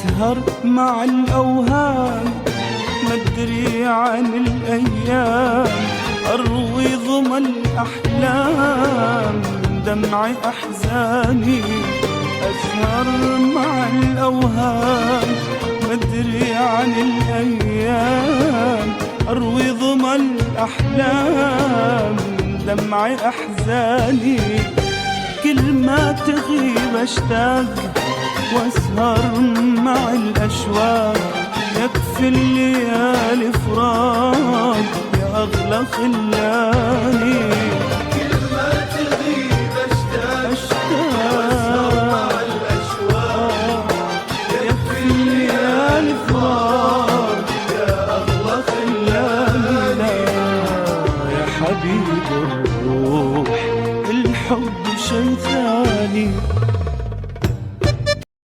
أسهر مع الأوهام مدري عن الأيام، أروي ظما الأحلام من دمع أحزاني. أسهر مع الأوهام مدري عن الأيام، أروي ظما الأحلام من دمع أحزاني. كل ما تغيب أشتاق وأسهر مع الأشواق، يكفي الليالي فراق يا أغلى خلاني.